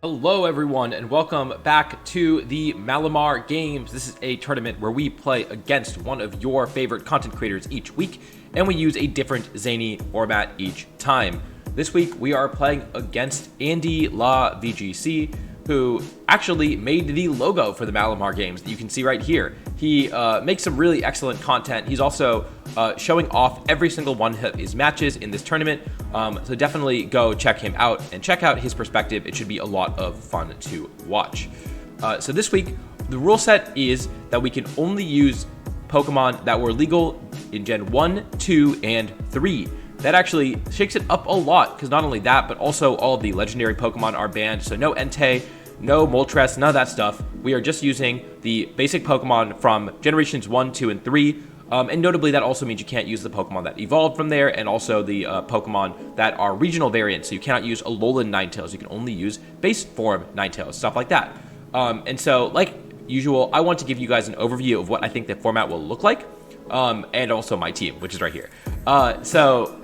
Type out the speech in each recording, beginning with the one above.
Hello everyone and welcome back to the Malamar Games. This is a tournament where we play against one of your favorite content creators each week, and we use a different zany format each time. This week we are playing against Andy La VGC, who actually made the logo for the Malamar Games that you can see right here. He makes some really excellent content. He's also showing off every single one of his matches in this tournament. So definitely go check him out and check out his perspective. It should be a lot of fun to watch. So this week, the rule set is that we can only use Pokemon that were legal in Gen 1, 2, and 3. That actually shakes it up a lot, because not only that, but also all of the legendary Pokemon are banned. So no Entei, no Moltres, none of that stuff. We are just using the basic Pokemon from Generations 1, 2, and 3. And notably, that also means you can't use the Pokemon that evolved from there, and also the Pokemon that are regional variants. So you cannot use Alolan Ninetales. You can only use base form Ninetales, stuff like that. And so, like usual, I want to give you guys an overview of what I think the format will look like, and also my team, which is right here. So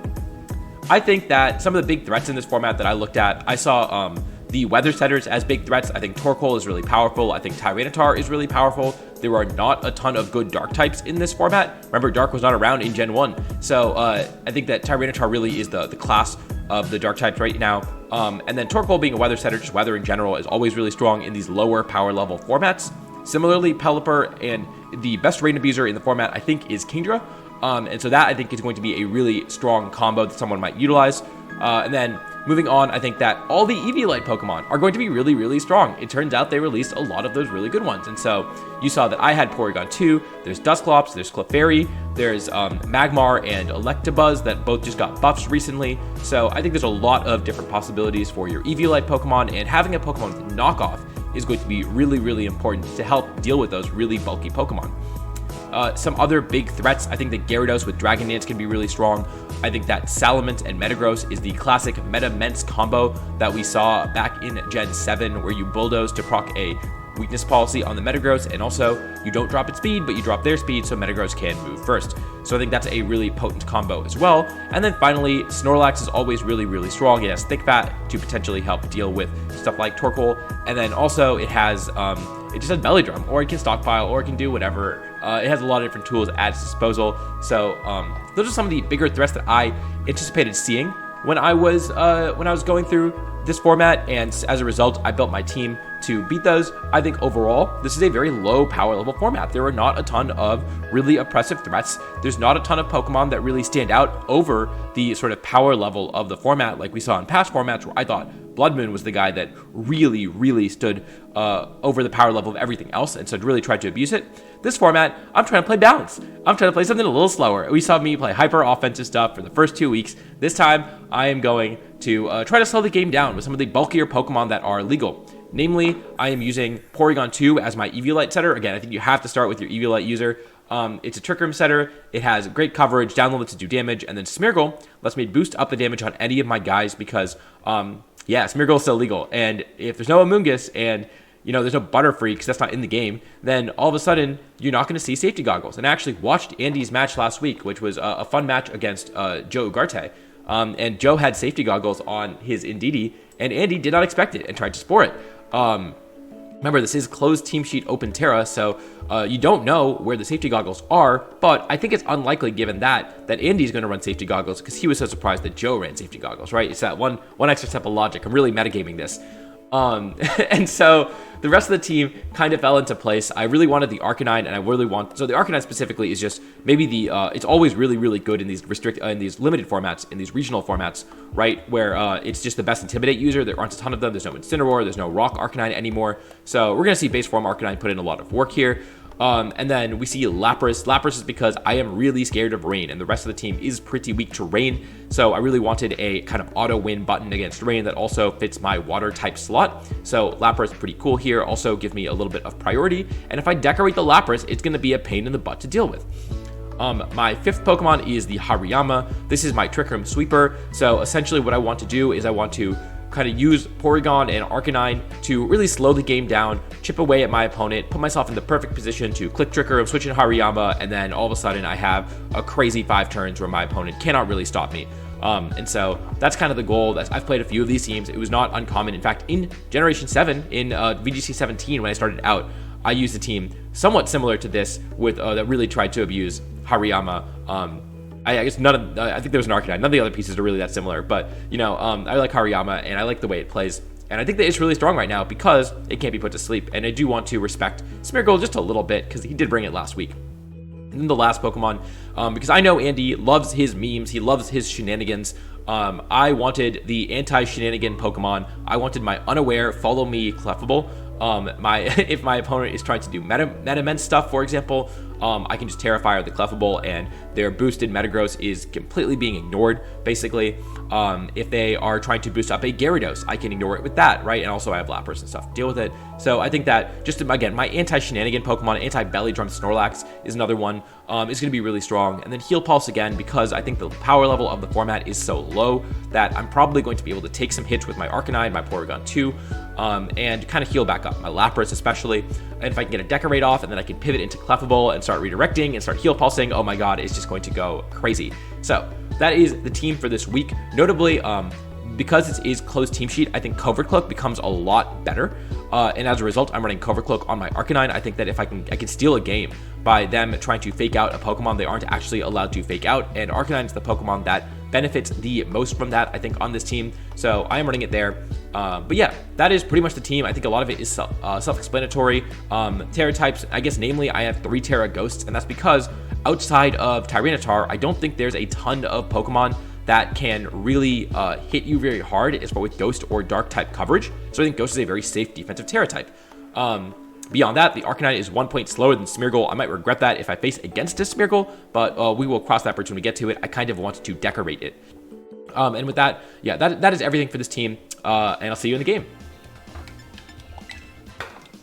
I think that some of the big threats in this format that I looked at, I saw the weather setters as big threats. I think Torkoal is really powerful. I think Tyranitar is really powerful. There are not a ton of good Dark types in this format. Remember, Dark was not around in Gen 1. So I think that Tyranitar really is the class of the Dark types right now. And then Torkoal being a weather setter, just weather in general, is always really strong in these lower power level formats. Similarly, Pelipper, and the best rain abuser in the format, I think, is Kingdra. And so that, I think, is going to be a really strong combo that someone might utilize. And then moving on, I think that all the Eviolite Pokemon are going to be really, really strong. It turns out they released a lot of those really good ones. And so you saw that I had Porygon 2, there's Dusclops, there's Clefairy, there's Magmar and Electabuzz that both just got buffs recently. So I think there's a lot of different possibilities for your Eviolite Pokemon, and having a Pokemon with knockoff is going to be really, really important to help deal with those really bulky Pokemon. Some other big threats, I think that Gyarados with Dragon Dance can be really strong. I think that Salamence and Metagross is the classic Meta-Mence combo that we saw back in Gen 7, where you bulldoze to proc a weakness policy on the Metagross, and also you don't drop its speed, but you drop their speed, so Metagross can move first. So I think that's a really potent combo as well. And then finally, Snorlax is always really, really strong. It has Thick Fat to potentially help deal with stuff like Torkoal, and then also it has it just has Belly Drum, or it can stockpile, or it can do whatever. It has a lot of different tools at its disposal. So those are some of the bigger threats that I anticipated seeing when I was going through this format, and as a result, I built my team to beat those. I think overall, this is a very low power level format. There are not a ton of really oppressive threats. There's not a ton of Pokemon that really stand out over the sort of power level of the format, like we saw in past formats, where I thought Blood Moon was the guy that really, really stood over the power level of everything else, and so really tried to abuse it. This format, I'm trying to play balance. I'm trying to play something a little slower. We saw me play hyper offensive stuff for the first 2 weeks. This time, I am going to try to slow the game down with some of the bulkier Pokemon that are legal. Namely, I am using Porygon 2 as my Eviolite setter. Again, I think you have to start with your Eviolite user. It's a Trick Room setter. It has great coverage, download to do damage, and then Smeargle lets me boost up the damage on any of my guys because, Smeargle is still legal. And if there's no Amoonguss and there's no Butterfree because that's not in the game, then all of a sudden you're not going to see safety goggles. And I actually watched Andy's match last week, which was a fun match against Joe Ugarte. And Joe had safety goggles on his Indeedee, and Andy did not expect it and tried to spore it. Remember, this is closed team sheet open Terra, so you don't know where the safety goggles are, but I think it's unlikely, given that Andy's going to run safety goggles because he was so surprised that Joe ran safety goggles, right? It's that one extra step of logic. I'm really metagaming this. And so the rest of the team kind of fell into place. I really wanted the Arcanine, and so the Arcanine specifically is just maybe it's always really, really good in these in these limited formats, in these regional formats, right? Where it's just the best Intimidate user. There aren't a ton of them. There's no Incineroar. There's no Rock Arcanine anymore. So we're going to see base form Arcanine put in a lot of work here. And then we see Lapras. Lapras is because I am really scared of rain, and the rest of the team is pretty weak to rain. So I really wanted a kind of auto win button against rain that also fits my water type slot. So Lapras is pretty cool here. Also give me a little bit of priority. And if I decorate the Lapras, it's going to be a pain in the butt to deal with. My fifth Pokemon is the Hariyama. This is my Trick Room Sweeper. So essentially what I want to do is I want to kind of use Porygon and Arcanine to really slow the game down, chip away at my opponent, put myself in the perfect position to click Tricker, switch in Hariyama, and then all of a sudden I have a crazy 5 turns where my opponent cannot really stop me. And so that's kind of the goal. I've played a few of these teams. It was not uncommon. In fact, in Generation 7, in VGC 17, when I started out, I used a team somewhat similar to this with that really tried to abuse Hariyama. I guess I think there was an Arcanine. None of the other pieces are really that similar, but I like Hariyama and I like the way it plays. And I think that it's really strong right now because it can't be put to sleep. And I do want to respect Smeargle just a little bit because he did bring it last week. And then the last Pokemon, because I know Andy loves his memes, he loves his shenanigans. I wanted the anti-shenanigan Pokemon. I wanted my unaware follow me Clefable. If my opponent is trying to do Metamen stuff, for example, I can just Terra Fire the Clefable and their boosted Metagross is completely being ignored, basically. If they are trying to boost up a Gyarados, I can ignore it with that, right? And also I have Lapras and stuff to deal with it. So I think that just, again, my anti-shenanigan Pokemon, anti-Belly Drum Snorlax is another one, is going to be really strong. And then Heal Pulse again, because I think the power level of the format is so low that I'm probably going to be able to take some hits with my Arcanine, my Porygon 2, and kind of heal back up, my Lapras especially. And if I can get a Decorate off, and then I can pivot into Clefable and start redirecting and start Heal Pulsing, oh my god, it's just going to go crazy. So that is the team for this week. Notably, because it is closed team sheet, I think Covert Cloak becomes a lot better. And as a result, I'm running Covert Cloak on my Arcanine. I think that if I can steal a game by them trying to fake out a Pokemon they aren't actually allowed to fake out. And Arcanine is the Pokemon that benefits the most from that, I think, on this team. So I am running it there. But yeah, that is pretty much the team. I think a lot of it is self-explanatory. Terra types, I guess, namely, I have 3 Terra Ghosts, and that's because outside of Tyranitar, I don't think there's a ton of Pokemon that can really hit you very hard as far with Ghost or Dark type coverage. So I think Ghost is a very safe defensive Terra type. Beyond that, the Arcanine is 1 point slower than Smeargle. I might regret that if I face against a Smeargle, but we will cross that bridge when we get to it. I kind of want to decorate it. And with that, yeah, that is everything for this team, and I'll see you in the game.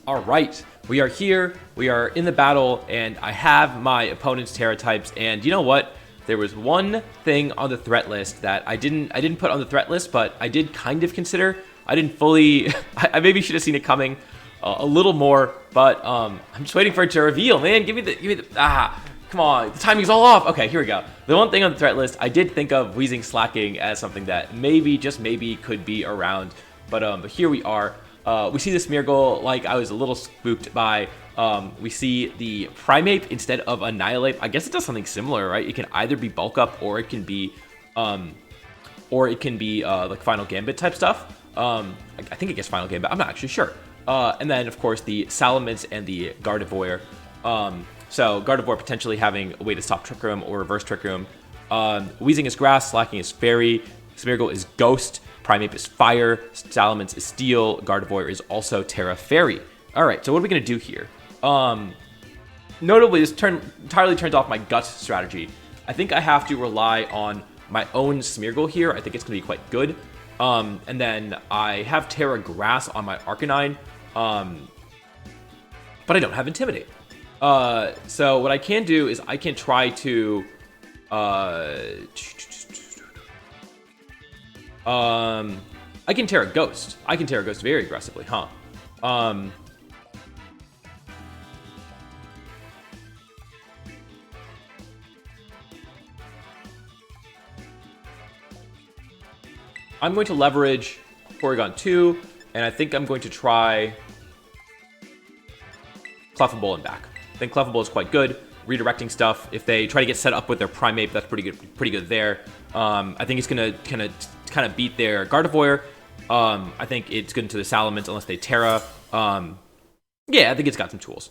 All right, we are here. We are in the battle, and I have my opponent's Terra types, and you know what? There was one thing on the threat list that I didn't put on the threat list, but I did kind of consider. I didn't fully. I maybe should have seen it coming a little more, but I'm just waiting for it to reveal. Man, give me the come on, the timing's all off. Okay, here we go. The one thing on the threat list, I did think of Weezing Slacking as something that maybe, just maybe, could be around, but here we are. We see the Smeargle, like I was a little spooked by. We see the Primeape instead of Annihilate. I guess it does something similar, right? It can either be Bulk Up or it can be like Final Gambit type stuff. I think it gets Final Gambit. I'm not actually sure. And then of course the Salamence and the Gardevoir. So Gardevoir potentially having a way to stop Trick Room or reverse Trick Room. Weezing is Grass, Slacking is Fairy, Smeargle is Ghost, Primeape is Fire, Salamence is Steel, Gardevoir is also Terra Fairy. All right, so what are we gonna do here? Notably, this entirely turns off my gut strategy. I think I have to rely on my own Smeargle here. I think it's gonna be quite good. And then I have Terra Grass on my Arcanine, but I don't have Intimidate. So what I can do is I can try to, I can Terra Ghost. I can Terra Ghost very aggressively, huh? I'm going to leverage Porygon 2, and I think I'm going to try Clefable and back. I think Clefable is quite good, redirecting stuff. If they try to get set up with their Primeape, that's pretty good there. I think it's gonna kind of beat their Gardevoir. I think it's good into the Salamence unless they Terra. Yeah, I think it's got some tools.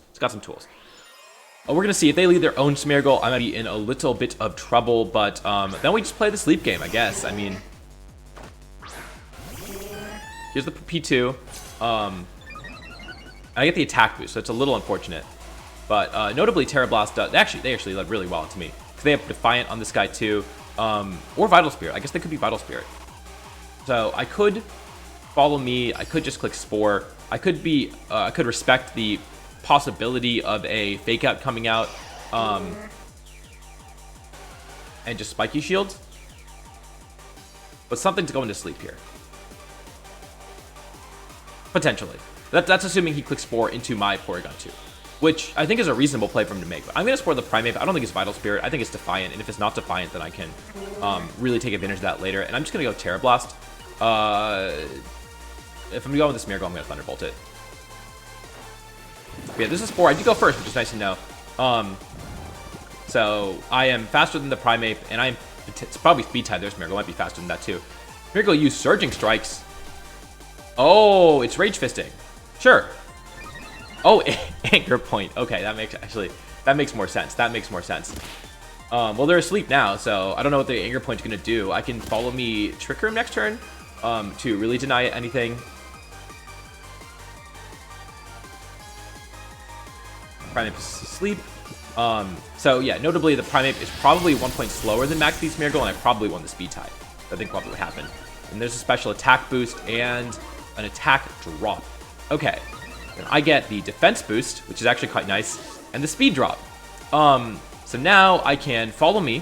We're gonna see if they lead their own Smeargle. I might be in a little bit of trouble, but then we just play the sleep game, I guess. I mean, here's the P2. I get the attack boost, so it's a little unfortunate. But notably, Terra Blast does. They actually led really well to me. Because they have Defiant on this guy too, or Vital Spirit. I guess they could be Vital Spirit. So I could follow me. I could just click Spore. I could respect the possibility of a Fake Out coming out, and just Spiky Shields. But something's going to sleep here. Potentially. That's assuming he clicks Spore into my Porygon 2. which I think is a reasonable play for him to make. But I'm going to support the Primeape. I don't think it's Vital Spirit. I think it's Defiant, and if it's not Defiant, then I can really take advantage of that later. And I'm just going to go Terra Blast. If I'm going with the Smeargle, I'm going to Thunderbolt it. But yeah, this is 4. I do go first, which is nice to know. So I am faster than the Primeape, and it's probably Speed type. There's Smeargle. Might be faster than that too. Smeargle used Surging Strikes. Oh, it's Rage Fisting. Sure. Oh, Anchor Point. Okay, that makes more sense. That makes more sense. Well, they're asleep now, so I don't know what the Anchor Point's gonna do. I can follow me Trick Room next turn to really deny it anything. Primeape is asleep. So yeah, notably the Primeape is probably 1 point slower than Max Speed Smeargle, and I probably won the Speed tie. I think probably would happen. And there's a special attack boost and an attack drop. Okay, then I get the defense boost, which is actually quite nice, and the speed drop. So now I can follow me.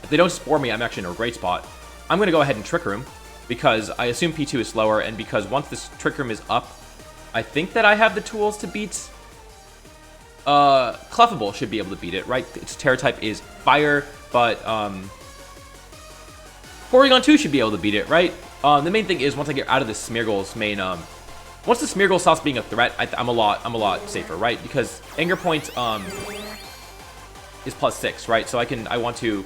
If they don't Spore me, I'm actually in a great spot. I'm gonna go ahead and Trick Room because I assume P2 is slower, and because once this Trick Room is up, I think that I have the tools to beat. Clefable should be able to beat it, right? Its Terra type is Fire, but Porygon 2 should be able to beat it, right? The main thing is once I get out of the Smeargle's main, once the Smeargle stops being a threat, I'm a lot safer, right? Because Anger Point is +6, right? So I want to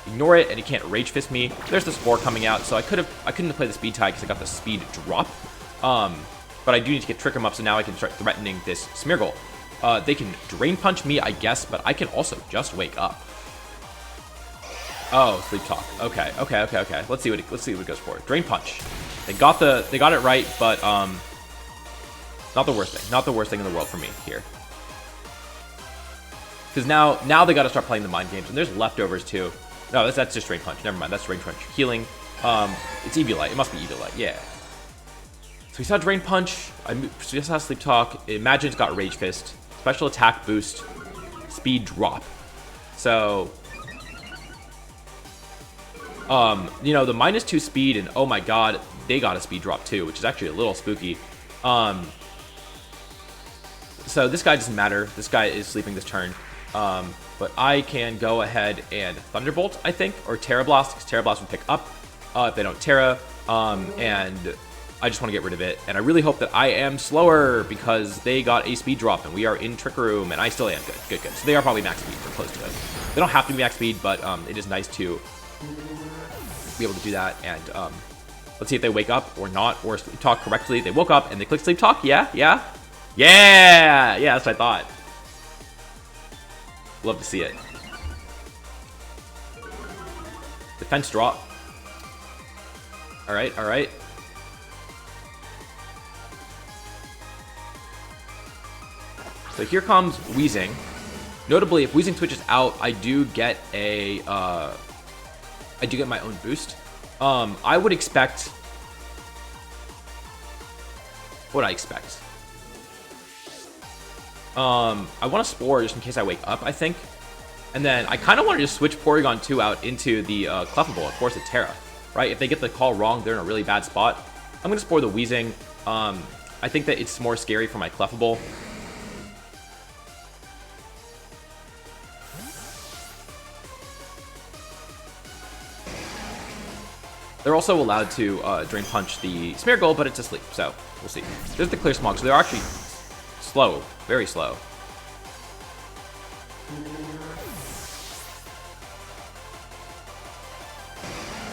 ignore it, and it can't Rage Fist me. There's the Spore coming out, so I couldn't have played the Speed tie because I got the Speed drop. But I do need to get Trick Room up, so now I can start threatening this Smeargle. They can Drain Punch me, I guess, but I can also just wake up. Oh, Sleep Talk. Okay. Let's see what it goes for. Drain Punch. They got it right, but not the worst thing. Not the worst thing in the world for me here. Because now they got to start playing the mind games, and there's leftovers too. No, that's just Drain Punch. Never mind, that's Drain Punch. Healing. It's Eviolite. It must be Eviolite. Yeah. So we saw Drain Punch. So we saw Sleep Talk. Imagine's got Rage Fist. Special attack boost. Speed drop. So you know, the -2 speed, and oh my god, they got a speed drop too, which is actually a little spooky. So this guy doesn't matter. This guy is sleeping this turn. But I can go ahead and Thunderbolt, I think, or Terra Blast, because Terra Blast will pick up if they don't Terra. And I just want to get rid of it. And I really hope that I am slower, because they got a speed drop, and we are in Trick Room, and I still am. Good. So they are probably max speed, or close to it. They don't have to be max speed, but it is nice to be able to do that. And let's see if they wake up or not, or Sleep Talk correctly. They woke up and they clicked Sleep Talk. Yeah, that's what I thought. Love to see it. Defense drop. All right. So here comes Weezing. Notably, if Weezing switches out, I do get my own boost. I would expect. What would I expect? I want to Spore just in case I wake up, I think. And then I kind of want to just switch Porygon 2 out into the Clefable and force a Terra, right? If they get the call wrong, they're in a really bad spot. I'm going to Spore the Weezing. I think that it's more scary for my Clefable. They're also allowed to Drain Punch the Smeargle, but it's asleep, so we'll see. There's the Clear Smog, so they're actually slow, very slow.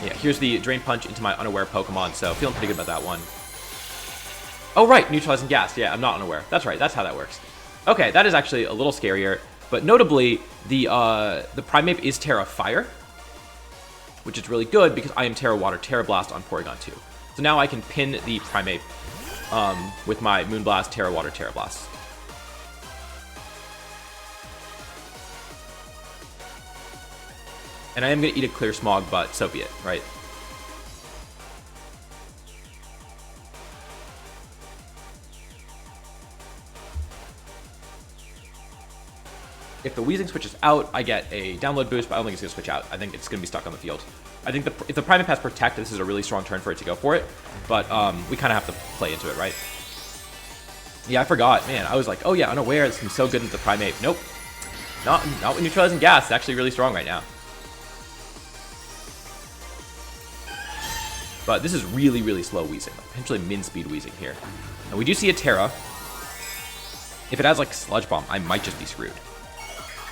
Yeah, here's the Drain Punch into my unaware Pokemon, so feeling pretty good about that one. Oh, right, neutralizing gas. Yeah, I'm not unaware. That's right, that's how that works. Okay, that is actually a little scarier, but notably, the Primeape is Terra Fire, which is really good because I am Terra Water, Terra Blast on Porygon 2. So now I can pin the Primeape with my Moonblast, Terra Water, Terra Blast. And I am going to eat a Clear Smog, but so be it, right? If the Weezing switches out, I get a download boost, but I don't think it's going to switch out. I think it's going to be stuck on the field. I think if the Primeape has Protect, this is a really strong turn for it to go for it, but we kind of have to play into it, right? Yeah, I forgot. Man, I was like, oh yeah, unaware. This is so good with the Primate. Nope. Not with neutralizing gas. It's actually really strong right now. But this is really, really slow Weezing. Potentially min-speed Weezing here. And we do see a Terra. If it has like Sludge Bomb, I might just be screwed.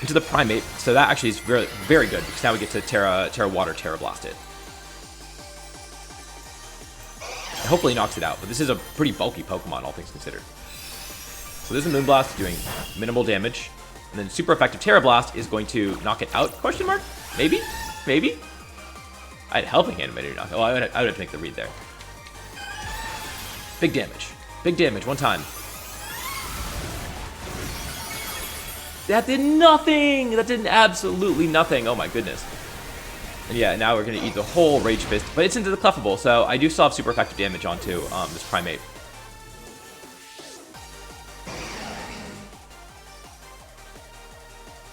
Into the Primate. So that actually is very, very good because now we get to Terra Water, Terra Blast it. And hopefully knocks it out. But this is a pretty bulky Pokemon, all things considered. So there's a Moonblast doing minimal damage. And then super effective Terra Blast is going to knock it out? Question mark? Maybe? Maybe? I had Helping Hand maybe knock. Oh, I would have to make the read there. Big damage. Big damage, one time. That did nothing! That did absolutely nothing. Oh my goodness. And yeah, now we're going to eat the whole Rage Fist. But it's into the Clefable, so I do still have super effective damage onto this Primate.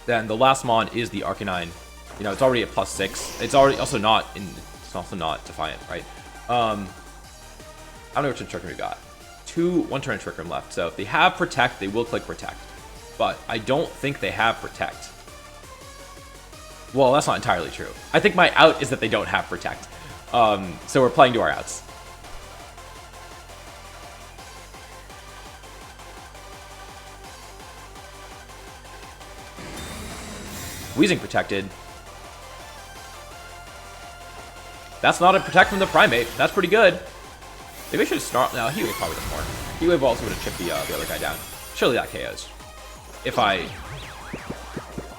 Then the last Mon is the Arcanine. You know, it's already at +6. It's already also not it's also not Defiant, right? I don't know which Trick Room we got. 1-turn Trick Room left. So if they have Protect, they will click Protect. But I don't think they have Protect. Well, that's not entirely true. I think my out is that they don't have Protect. So we're playing to our outs. Weezing protected. That's not a Protect from the Primate. That's pretty good. Maybe I should have snarled. No, Heat Wave probably does more. Heat Wave also would have chipped the other guy down. Surely that KOs. If I...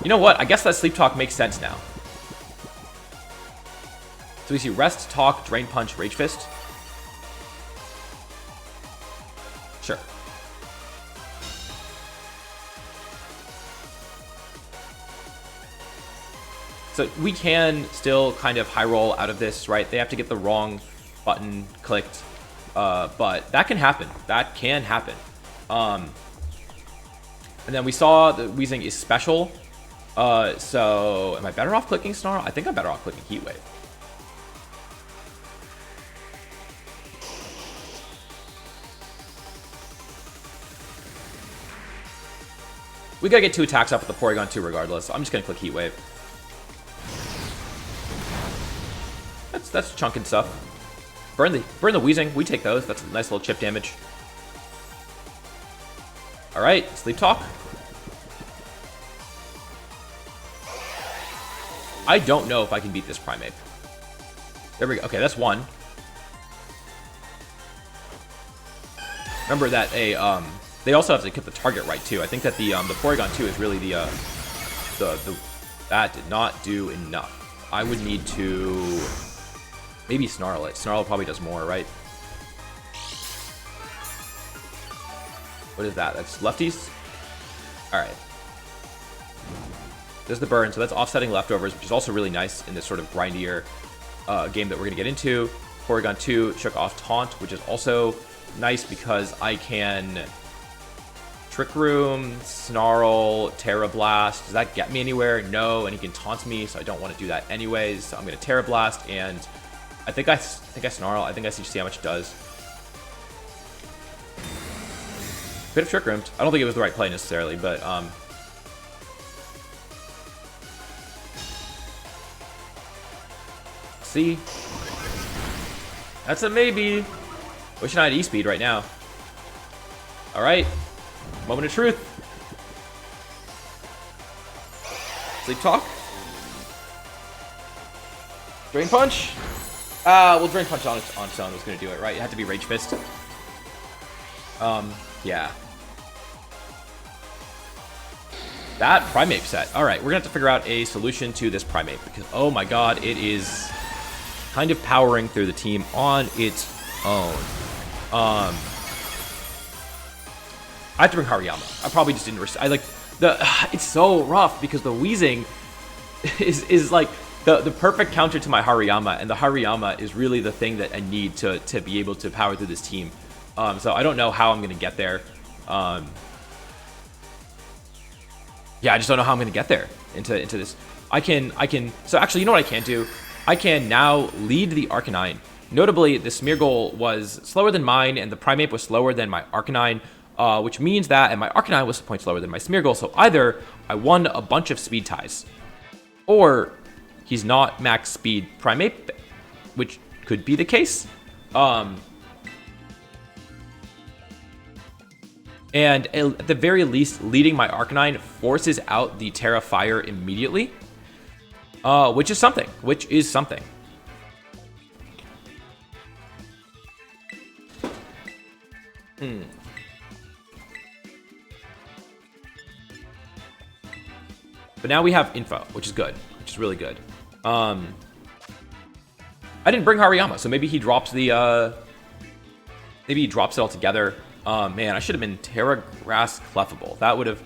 You know what? I guess that Sleep Talk makes sense now. So we see Rest, Talk, Drain Punch, Rage Fist. Sure. So we can still kind of high roll out of this, right? They have to get the wrong button clicked, but that can happen. That can happen. And then we saw the Weezing is special. So am I better off clicking Snarl? I think I'm better off clicking Heat Wave. We gotta get 2 attacks up with the Porygon 2 regardless. So I'm just gonna click Heat Wave. That's chunking stuff. Burn the Weezing. We take those. That's a nice little chip damage. All right, Sleep Talk. I don't know if I can beat this Primate. There we go. Okay, that's 1. Remember that they also have to get the target right too. I think that the Porygon 2 is really the that did not do enough. I would need to maybe Snarl it. Snarl probably does more, right? What is that? That's lefties? Alright. There's the burn, so that's offsetting leftovers, which is also really nice in this sort of grindier game that we're going to get into. Porygon 2 shook off Taunt, which is also nice because I can Trick Room, Snarl, Terra Blast. Does that get me anywhere? No, and he can taunt me, so I don't want to do that anyways. So I'm going to Terra Blast, and I think I Snarl. I think I see how much it does. Could have Trick Roomed. I don't think it was the right play necessarily, but see, that's a maybe. Wishing I had E-Speed right now. All right, moment of truth. Sleep Talk. Drain Punch. Well, Drain Punch on its own was going to do it, right? It had to be Rage Fist. Yeah. That Primate set. All right, we're going to have to figure out a solution to this Primate because, oh my god, it is kind of powering through the team on its own. I have to bring Hariyama. I probably just didn't... it's so rough because the Weezing is like the perfect counter to my Hariyama, and the Hariyama is really the thing that I need to be able to power through this team. So I don't know how I'm going to get there. Yeah, I just don't know how I'm going to get there into this. So actually, you know what I can do? I can now lead the Arcanine. Notably, the Smeargle was slower than mine, and the Primate was slower than my Arcanine. which means that, and my Arcanine was points lower than my Smeargle, so either I won a bunch of speed ties, or he's not max speed Primate, which could be the case. And at the very least, leading my Arcanine forces out the Terra Fire immediately, which is something. But now we have info, which is good, which is really good. I didn't bring Hariyama, so maybe he drops the, maybe he drops it all together. Man, I should have been Terra Grass Clefable. That would have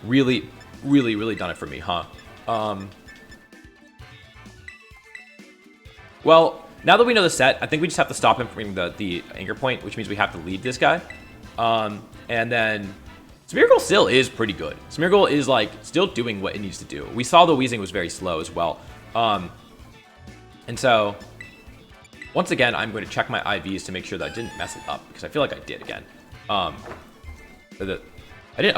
really, really, really done it for me, huh? Well, now that we know the set, I think we just have to stop him from the Anger Point, which means we have to lead this guy. And then Smeargle still is pretty good. Smeargle is, like, still doing what it needs to do. We saw the Weezing was very slow as well. And so, once again, I'm going to check my IVs to make sure that I didn't mess it up, because I feel like I did again. I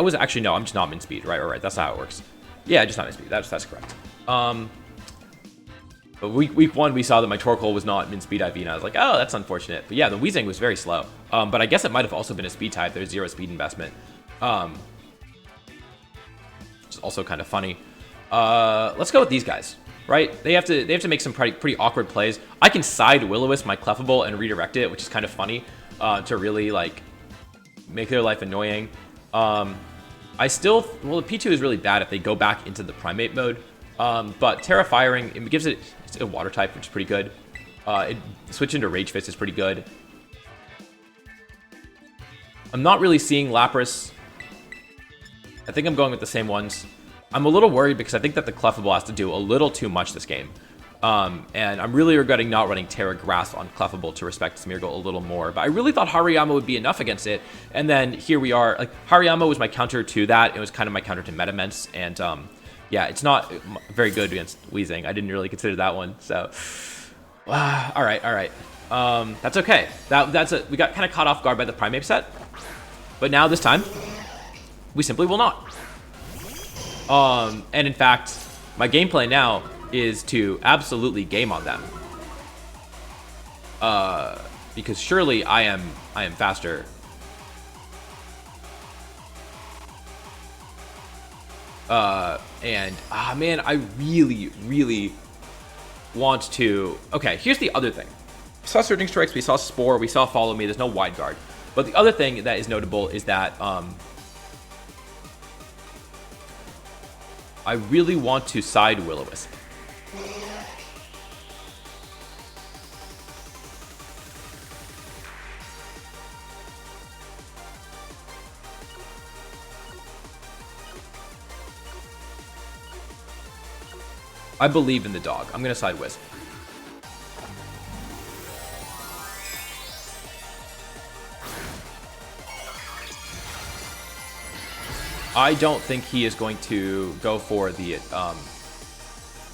was actually, no, I'm just not min speed, right, that's not how it works. Yeah, just not min speed, that's correct. But week 1, we saw that my Torkoal was not min speed IV, and I was like, oh, that's unfortunate. But yeah, the Weezing was very slow. But I guess it might have also been a speed type. There's 0 speed investment. Which is also kind of funny. Let's go with these guys, right? They have to make some pretty awkward plays. I can side Will-O-Wisp my Clefable and redirect it, which is kind of funny, to really, like, make their life annoying. Well, the P2 is really bad if they go back into the Primate mode. But Terra Firing, it gives it's a Water type, which is pretty good. Switch into Rage Fist is pretty good. I'm not really seeing Lapras. I think I'm going with the same ones. I'm a little worried because I think that the Clefable has to do a little too much this game. And I'm really regretting not running Terra Grass on Clefable to respect Smeargle a little more. But I really thought Hariyama would be enough against it. And then here we are. Like, Hariyama was my counter to that. It was kind of my counter to Metaments. And yeah, it's not very good against Weezing. I didn't really consider that one. So, all right. That's okay. We got kind of caught off guard by the Primate set. But now this time, we simply will not. And in fact, my gameplay now is to absolutely game on them. Because surely I am faster. Man, I really, really want to... Okay, here's the other thing. We saw Surging Strikes, we saw Spore, we saw Follow Me, there's no Wide Guard. But the other thing that is notable is that I really want to side Will-O-Wisp. I believe in the dog. I'm going to side Wisp. I don't think he is going to go for the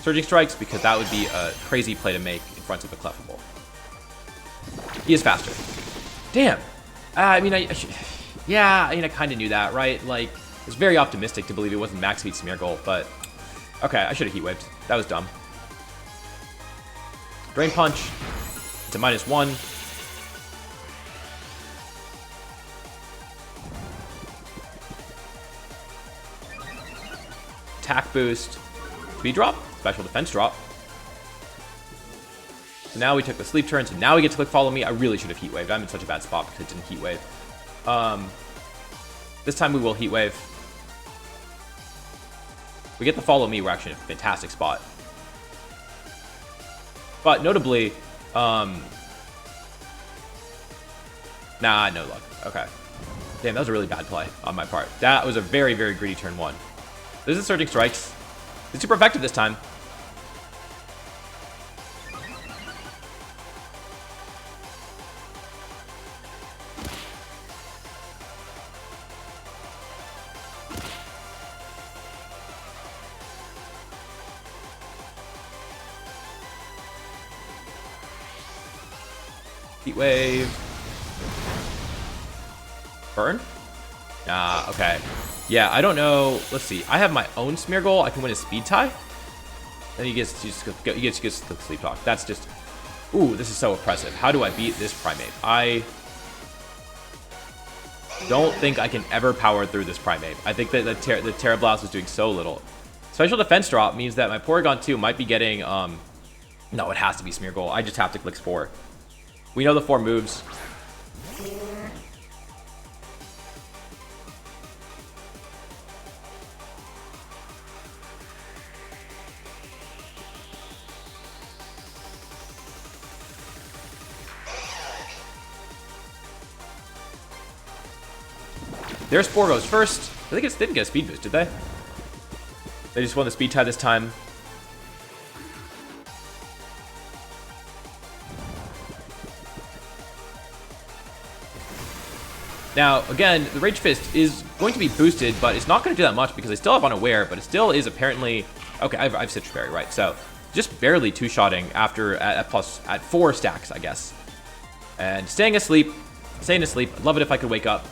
Surging Strikes because that would be a crazy play to make in front of a Clefable. He is faster. Damn. I kind of knew that, right? Like, it's very optimistic to believe it wasn't max speed Smeargle, but okay, I should have Heat Waved. That was dumb. Drain Punch. It's a -1. Attack boost. Speed drop. Special defense drop. So now we took the sleep turn, so now we get to click Follow Me. I really should have Heat Waved. I'm in such a bad spot because I didn't Heat Wave. This time we will Heat Wave. We get the Follow Me, we're actually in a fantastic spot. But notably, nah, no luck. Okay. Damn, that was a really bad play on my part. That was a very, very greedy turn 1. This is Surging Strikes. It's super effective this time. Heat Wave. Burn? Okay. Yeah, I don't know. Let's see. I have my own Smeargle. I can win a speed tie. Then he gets the Sleep Talk. That's just... Ooh, this is so oppressive. How do I beat this Primate? I don't think I can ever power through this Primate. I think that the Terra Blast is doing so little. Special Defense drop means that my Porygon 2 might be getting... No, it has to be Smeargle. I just have to click Spore. We know the 4 moves. Their Spore goes first. I think they didn't get a speed boost, did they? They just won the speed tie this time. Now, again, the Rage Fist is going to be boosted, but it's not going to do that much because I still have Unaware, but it still is apparently... Okay, I've Citrus Berry, right. So, just barely two-shotting after at 4 stacks, I guess. And staying asleep. I'd love it if I could wake up.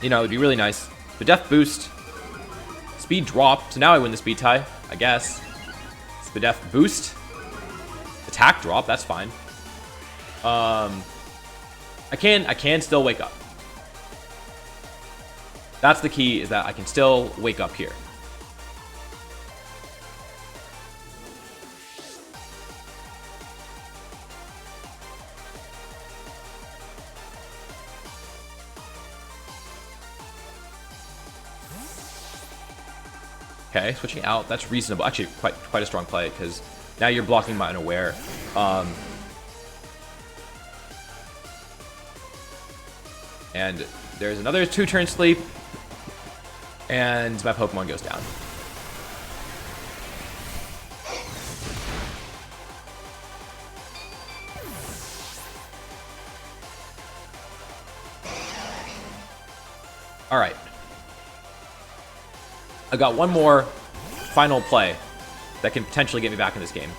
You know, it'd be really nice. The Death Boost. Speed drop. So now I win the speed tie, I guess. It's the Death Boost. Attack drop, that's fine. I can still wake up. That's the key, is that I can still wake up here. Okay, switching out, that's reasonable. Actually, quite a strong play, because now you're blocking my Unaware. And there's another 2-turn sleep, and my Pokemon goes down. All right. I got one more final play that can potentially get me back in this game.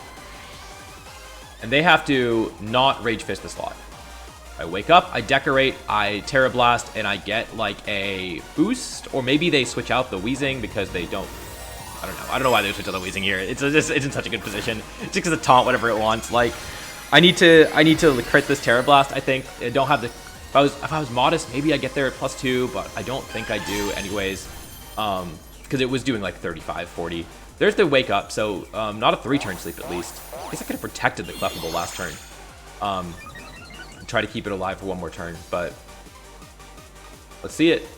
And they have to not Rage Fist the slot. I wake up, I decorate, I Terra Blast, and I get like a boost. Or maybe they switch out the Weezing because they don't... I don't know. I don't know why they switch out the Weezing here. It's in such a good position. Just because it taunt whatever it wants. Like, I need to crit this Terra Blast, I think. I don't have the... If I was modest, maybe I get there at +2, but I don't think I do anyways. Because it was doing like 35, 40. There's the wake up, so not a 3-turn sleep at least. I guess I could have protected the Clefable last turn. Try to keep it alive for one more turn, but let's see it.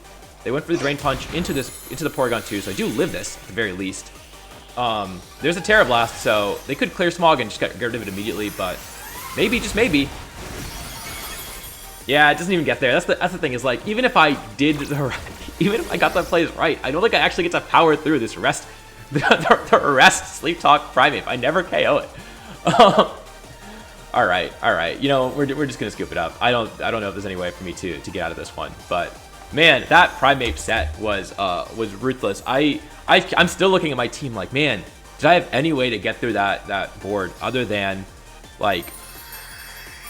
They went for the Drain Punch into the Porygon 2, so I do live this at the very least. There's a Terra Blast, so they could clear Smog and just get rid of it immediately, but maybe, just maybe. Yeah, it doesn't even get there. That's the thing, is like, even if I did even if I got that plays right, I don't think I actually get to power through this the rest Sleep Talk Primate. I never KO it. All right. You know, we're just gonna scoop it up. I don't know if there's any way for me to get out of this one, but man, that Primate set was ruthless. I'm still looking at my team like, man, did I have any way to get through that board other than like,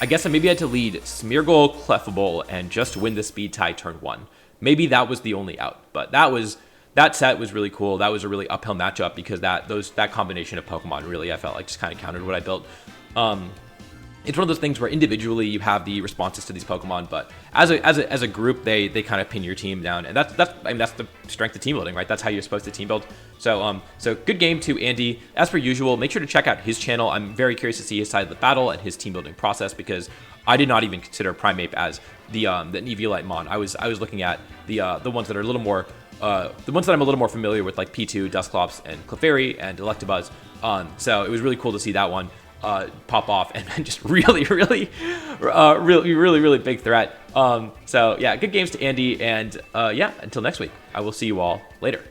I guess I maybe had to lead Smeargle, Clefable, and just win the speed tie turn 1. Maybe that was the only out, but that set was really cool. That was a really uphill matchup because that combination of Pokemon really, I felt like, just kind of countered what I built. It's one of those things where individually you have the responses to these Pokemon, but as a group, they kind of pin your team down, and that's the strength of team building, right? That's how you're supposed to team build. So good game to Andy. As per usual, make sure to check out his channel. I'm very curious to see his side of the battle and his team building process, because I did not even consider Primeape as the Eviolite Mon. I was looking at the ones that are a little more the ones that I'm a little more familiar with, like P2, Dusclops, and Clefairy, and Electabuzz. So it was really cool to see that one pop off, and then just really big threat. So yeah, good games to Andy, and yeah, until next week, I will see you all later.